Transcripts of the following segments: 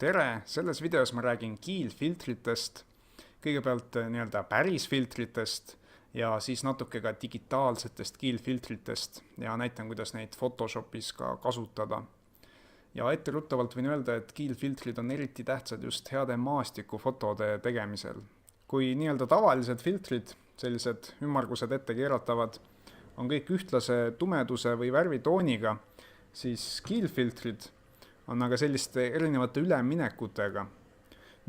Tere! Selles videos ma räägin kiilfiltritest, kõigepealt nii-öelda päris filtritest ja siis natuke ka digitaalsetest kiilfiltritest ja näitan, kuidas neid Photoshopis ka kasutada. Ja etteruttavalt võin öelda, et kiilfiltrid on eriti tähtsad just heade maastikufotode tegemisel. Kui nii-öelda tavalised filtrid, sellised ümmargused ette keeratavad, on kõik ühtlase tumeduse või värvitooniga, siis kiilfiltrid on aga selliste erinevate üleminekutega.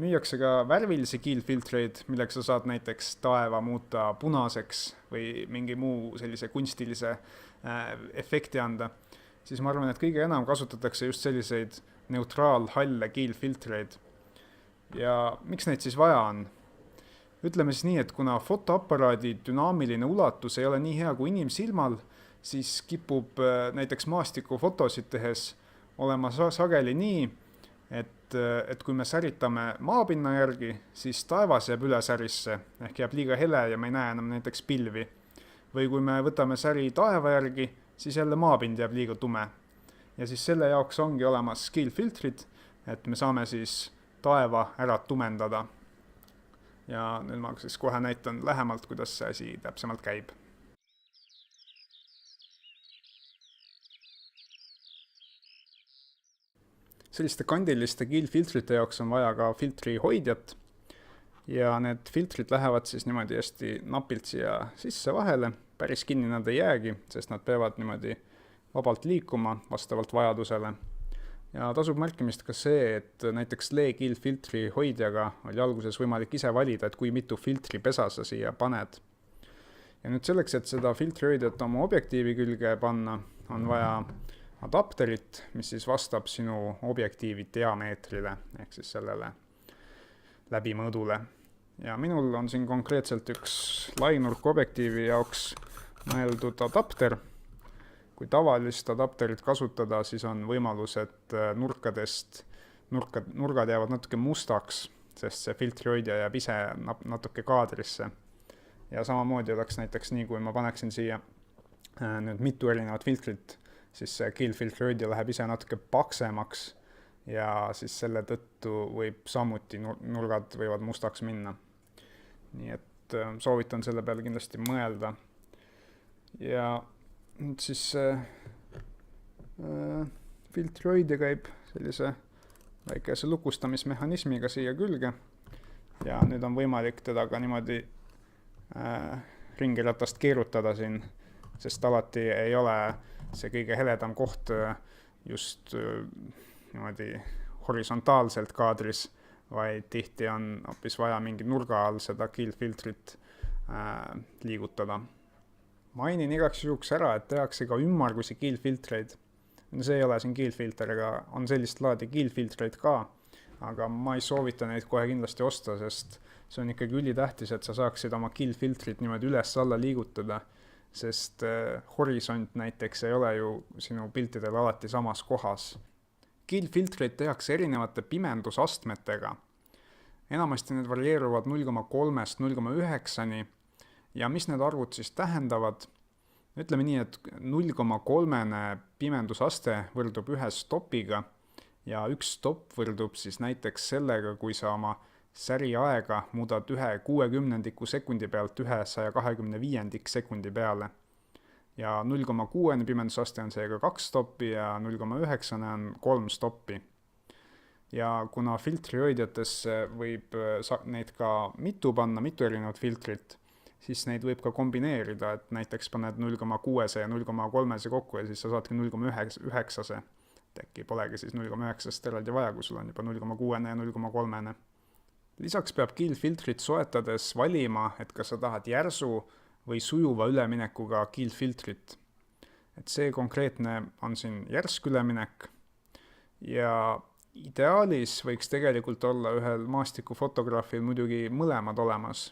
Müüakse ka värvilisi kiilfiltreid, milleks sa saad näiteks taeva muuta punaseks või mingi muu sellise kunstilise efekti anda. Siis ma arvan, et kõige enam kasutatakse just selliseid neutraalhalle kiilfiltreid. Ja miks neid siis vaja on? Ütleme siis nii, et kuna fotoaparaadi dünaamiline ulatus ei ole nii hea kui inimsilmal, siis kipub näiteks maastikufotosid tehes olema sageli nii, et kui me säritame maapinna järgi, siis taevas jääb üle särisse, ehk jääb liiga hele ja me ei näe enam näiteks pilvi. Või kui me võtame säri taeva järgi, siis jälle maapind jääb liiga tume. Ja siis selle jaoks ongi olemas kiilfiltrid, et me saame siis taeva ära tumendada. Ja nüüd ma siis kohe näitan lähemalt, kuidas see asi täpsemalt käib. Selliste kandiliste kiilfiltrite jaoks on vaja ka filtri hoidjat ja need filtrid lähevad siis niimoodi hästi napilt siia sisse vahele, päris kinni nad ei jäägi, sest nad peavad niimoodi vabalt liikuma vastavalt vajadusele. Ja tasub märkimist ka see, et näiteks kiilfiltri hoidjaga oli alguses võimalik ise valida, et kui mitu filtripesa sa siia paned. Ja nüüd selleks, et seda filtri hoidjat oma objektiivi külge panna, on vaja adapterit, mis siis vastab sinu objektiivi diameetrile, ehk siis sellele läbimõõdule. Ja minul on siin konkreetselt üks lainurk objektiivi jaoks mõeldud adapter. Kui tavalist adapterit kasutada, siis on võimalus, et nurgad jäävad natuke mustaks, sest see filtri hoidja jääb ise natuke kaadrisse. Ja samamoodi oleks näiteks nii, kui ma paneksin siia nüüd mitu erinevat filtrit, siis see kiilfiltri hoidja läheb ise natuke paksemaks ja siis selle tõttu võib samuti nurgad võivad mustaks minna. Nii et soovitan selle peale kindlasti mõelda. Ja nüüd siis filtri hoidja käib sellise väikese lukustamismehhanismiga siia külge ja nüüd on võimalik teda ka niimoodi ringiratast keerutada siin, sest alati ei ole see kõige heledam koht just niimoodi horisontaalselt kaadris, vaid tihti on hoopis vaja mingi nurga all seda kiilfiltrit liigutada. Mainin igaks juhuks ära, et tehakse ka ümmargusi kiilfiltreid. See ei ole siin kiilfilter, aga on sellist laadi kiilfiltreid ka, aga ma ei soovita neid kohe kindlasti osta, sest see on ikkagi ülitähtis, et sa saaksid oma kiilfiltrit niimoodi üles alla liigutada, sest horisont näiteks ei ole ju sinu piltidel alati samas kohas. Kiilfiltreid tehakse erinevate pimendusastmetega. Enamasti need varieeruvad 0,3–0,9 ja mis need arvud siis tähendavad? Ütleme nii, et 0,3 pimendusaste võrdub ühe stopiga ja üks stopp võrdub siis näiteks sellega, kui sa oma säri aega muudad 1/60 sekundi pealt 125 sekundi peale. Ja 0,6 pimendusaste on seega 2 stoppi ja 0,9 on 3 stoppi. Ja kuna filtri hoidjatesse võib neid ka mitu panna, mitu erinevat filtrit, siis neid võib ka kombineerida, et näiteks paned 0,6 ja 0,3 kokku ja siis sa saadki 0,9. Äkki polegi siis 0,9 eraldi vaja, kui sul on juba 0,6 ja 0,3. Lisaks peab kiilfiltrit soetades valima, et kas sa tahad järsu või sujuva üleminekuga kiilfiltrit. Et see konkreetne on siin järsk üleminek ja ideaalis võiks tegelikult olla ühel maastikufotograafil muidugi mõlemad olemas.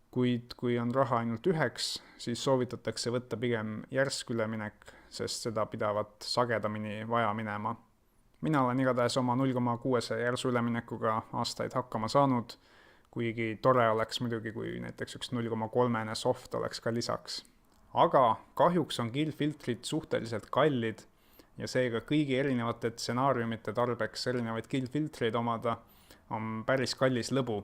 Kuid kui on raha ainult üheks, siis soovitatakse võtta pigem järsk üleminek, sest seda pidavat sagedamini vaja minema. Mina olen igatahes oma 0,6 järsu üleminekuga aastaid hakkama saanud, kuigi tore oleks muidugi, kui näiteks üks 0,3 soft oleks ka lisaks. Aga kahjuks on kiilfiltrid suhteliselt kallid ja seega kõigi erinevate stsenaariumite tarbeks erinevaid kill-filtreid omada on päris kallis lõbu.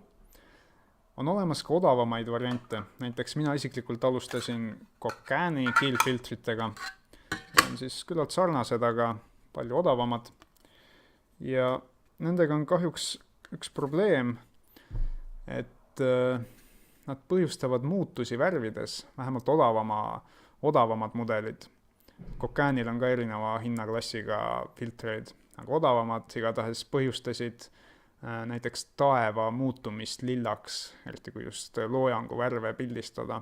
On olemas ka odavamaid variante, näiteks mina isiklikult alustasin Kokani kill-filtritega, on siis küllalt sarnased, aga palju odavamad. Ja nendega on kahjuks üks probleem, et nad põhjustavad muutusi värvides, vähemalt odavamad mudelid. Kokanil on ka erineva hinnaklassiga filtreid, aga odavamad igatahes põhjustasid näiteks taeva muutumist lillaks, eriti kui just loojangu värve pildistada.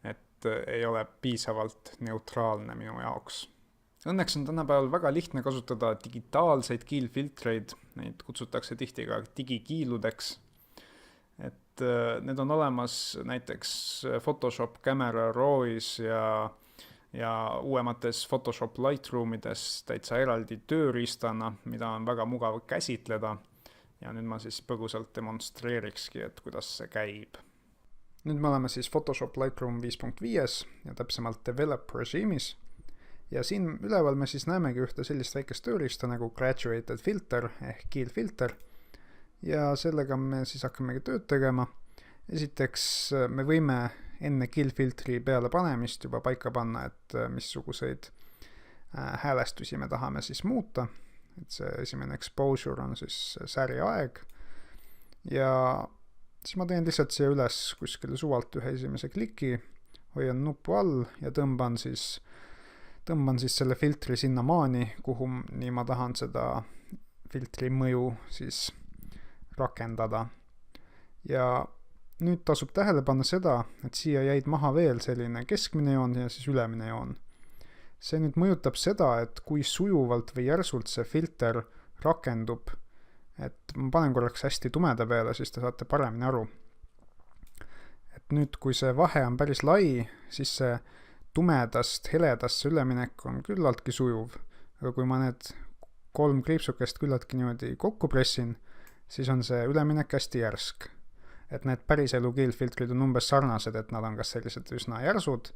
Et ei ole piisavalt neutraalne minu jaoks. Õnneks on tänapäeval väga lihtne kasutada digitaalseid kiilfiltreid, neid kutsutakse tihti ka digikiiludeks. Et need on olemas näiteks Photoshop Camera Raw'is ja uuemates Photoshop Lightroomides täitsa eraldi tööriistana, mida on väga mugav käsitleda. Ja nüüd ma siis põgusalt demonstreerikski, et kuidas see käib. Nüüd me oleme siis Photoshop Lightroom 5.5 ja täpsemalt Develop režiimis. Ja siin üleval me siis näemegi ühte sellist väikest tööriista nagu Graduated Filter ehk kiilfilter. Ja sellega me siis hakkamegi tööd tegema. Esiteks me võime enne kiilfiltri peale panemist juba paika panna, et missuguseid häälestusi me tahame siis muuta. Et see esimene exposure on siis säriaeg. Ja siis ma teen lihtsalt siia üles kuskile suvalt ühe esimese kliki, hoian nupu all ja tõmban siis selle filtri sinna maani, kuhu nii ma tahan seda filtri mõju siis rakendada. Ja nüüd tasub tähele panna seda, et siia jäid maha veel selline keskmine joon ja siis ülemine joon. See nüüd mõjutab seda, et kui sujuvalt või järsult see filter rakendub, et ma panen korraks hästi tumeda peale, siis te saate paremini aru. Et nüüd, kui see vahe on päris lai, siis see tumedast heledasse üleminek on küllaltki sujuv, aga kui ma need 3 kriipsukest küllaltki niimoodi kokku pressin, siis on see üleminek hästi järsk. Et need päriselu kiilfiltrid on umbes sarnased, et nad on kas sellised üsna järsud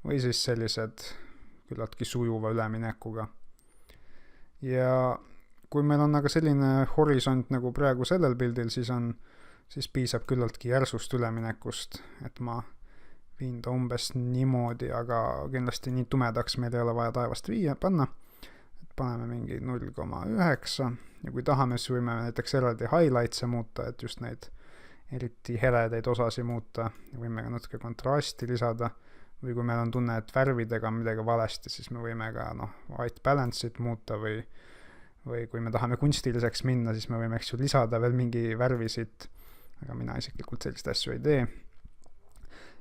või siis sellised küllaltki sujuva üleminekuga. Ja kui meil on aga selline horisont nagu praegu sellel pildil, siis piisab küllaltki järsust üleminekust, et ma viin ta umbes niimoodi, aga kindlasti nii tumedaks meil ei ole vaja taevast panna. Et paneme mingi 0,9 ja kui tahame, siis võime näiteks eraldi highlights'e muuta, et just neid eriti heledaid osasi muuta ja võime ka natuke kontrasti lisada või kui meil on tunne, et värvidega on midagi valesti, siis me võime ka white balance'it muuta või kui me tahame kunstiliseks minna, siis me võime lisada veel mingi värvisid, aga mina isiklikult sellist asju ei tee.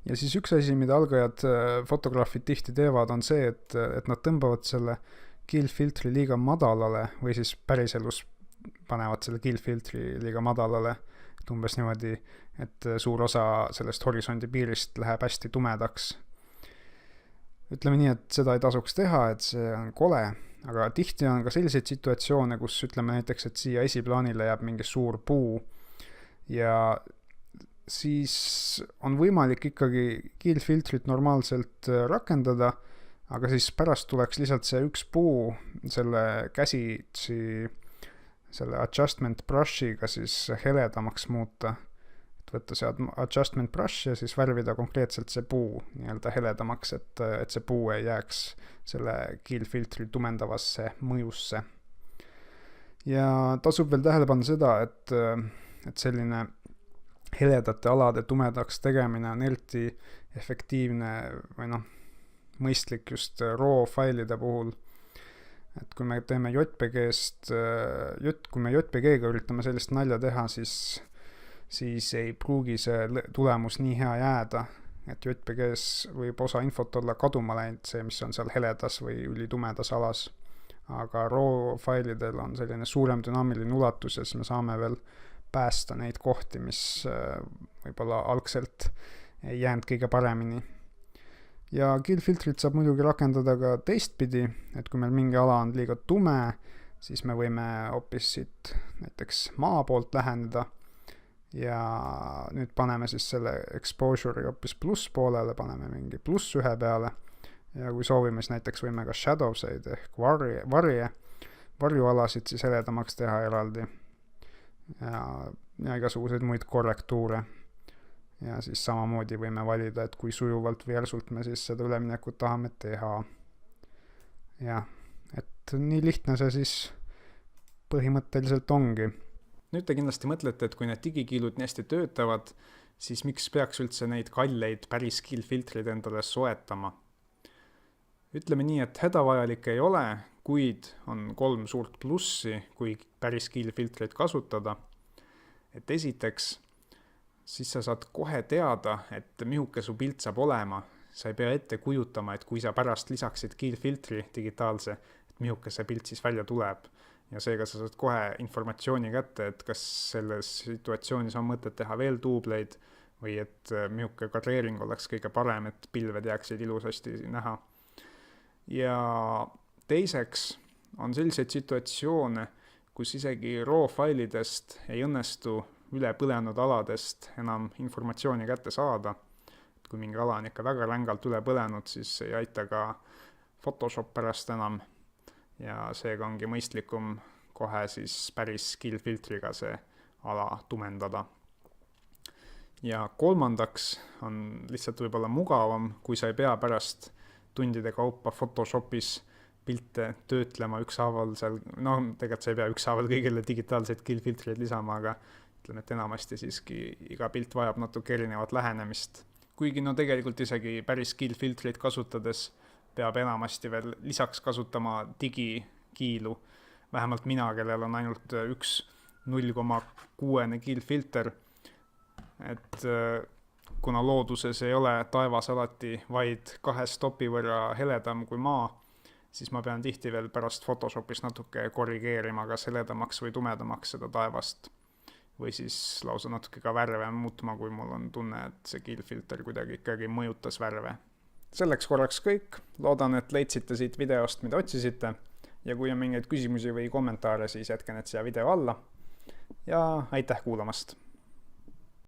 Ja siis üks asi, mida algajad fotograafid tihti teevad, on see, et nad tõmbavad selle kiilfiltri liiga madalale või siis päriselus panevad selle kiilfiltri liiga madalale, et umbes niimoodi, et suur osa sellest horisondi piirist läheb hästi tumedaks. Ütleme nii, et seda ei tasuks teha, et see on kole, aga tihti on ka selliseid situatsioone, kus ütleme näiteks, et siia esiplaanile jääb mingi suur puu ja siis on võimalik ikkagi kiilfiltrit normaalselt rakendada, aga siis pärast tuleks lihtsalt see üks puu selle käsitsi, selle adjustment brush'iga siis heledamaks muuta. Et võtta see adjustment brush ja siis värvida konkreetselt see puu nii-öelda heledamaks, et see puu ei jääks selle kiilfiltri tumendavasse mõjusse. Ja tasub veel tähele panna seda, et selline heledate alade tumedaks tegemine on eriti efektiivne või mõistlik just RAW failide puhul. Et kui me teeme kui me JPG-ga üritame sellist nalja teha, siis ei pruugi see tulemus nii hea jääda, et JPG-s võib osa infot olla kaduma läinud, see, mis on seal heledas või ülitumedas alas. Aga RAW failidel on selline suurem dünaamiline ulatus ja siis me saame veel päästa neid kohti, mis võib-olla algselt ei jäänud kõige paremini. Ja kiilfiltrit saab muidugi rakendada ka teistpidi, et kui meil mingi ala on liiga tume, siis me võime hoopis siit näiteks maa poolt läheneda ja nüüd paneme siis selle exposure'i hoopis plusspoolele, paneme mingi +1 peale ja kui soovime, siis näiteks võime ka shadowseid ehk varjualasid siis heledamaks teha eraldi ja igasuguseid muid korrektuure. Ja siis samamoodi võime valida, et kui sujuvalt või järsult me siis seda üleminekut tahame teha. Ja, et nii lihtne see siis põhimõtteliselt ongi. Nüüd te kindlasti mõtlete, et kui need digikiilud nii hästi töötavad, siis miks peaks üldse neid kalleid päris kiilfiltreid endale soetama? Ütleme nii, et hädavajalik ei ole, kuid on 3 suurt plussi, kui päris kiilfiltreid kasutada. Et esiteks, siis sa saad kohe teada, et mihuke su pilt saab olema. Sa ei pea ette kujutama, et kui sa pärast lisaksid kiilfiltri digitaalse, et mihuke see pilt siis välja tuleb. Ja seega sa saad kohe informatsiooni kätte, et kas selles situatsioonis on mõtet teha veel duubleid või et mihuke kadreering oleks kõige parem, et pilved jääksid ilusasti näha. Ja teiseks on selliseid situatsioone, kus isegi RAW-failidest ei õnnestu üle põlenud aladest enam informatsiooni kätte saada. Kui mingi ala on ikka väga rängalt üle põlenud, siis ei aita ka Photoshop pärast enam. Ja seega ongi mõistlikum kohe siis päris kiilfiltriga see ala tumendada. Ja kolmandaks on lihtsalt võib-olla mugavam, kui sa ei pea pärast tundide kaupa Photoshopis pilte töötlema ükshaaval seal, tegelikult sa ei pea ükshaaval kõigile digitaalseid kiilfiltreid lisama, aga ütleme, et enamasti siiski iga pilt vajab natuke erinevat lähenemist. Kuigi tegelikult isegi päris kiilfiltreid kasutades peab enamasti veel lisaks kasutama digikiilu. Vähemalt mina, kellel on ainult üks 0,6 kiilfilter. Et kuna looduses ei ole taevas alati vaid 2 stopi võrra heledam kui maa, siis ma pean tihti veel pärast Photoshopis natuke korrigeerima kas heledamaks või tumedamaks seda taevast. Või siis lausa natuke ka värve muutma, kui mul on tunne, et see kiilfilter kuidagi ikkagi mõjutas värve. Selleks korraks kõik. Loodan, et leidsite siit videost, mida otsisite. Ja kui on mingeid küsimusi või kommentaare, siis jätke need siia video alla. Ja aitäh kuulamast!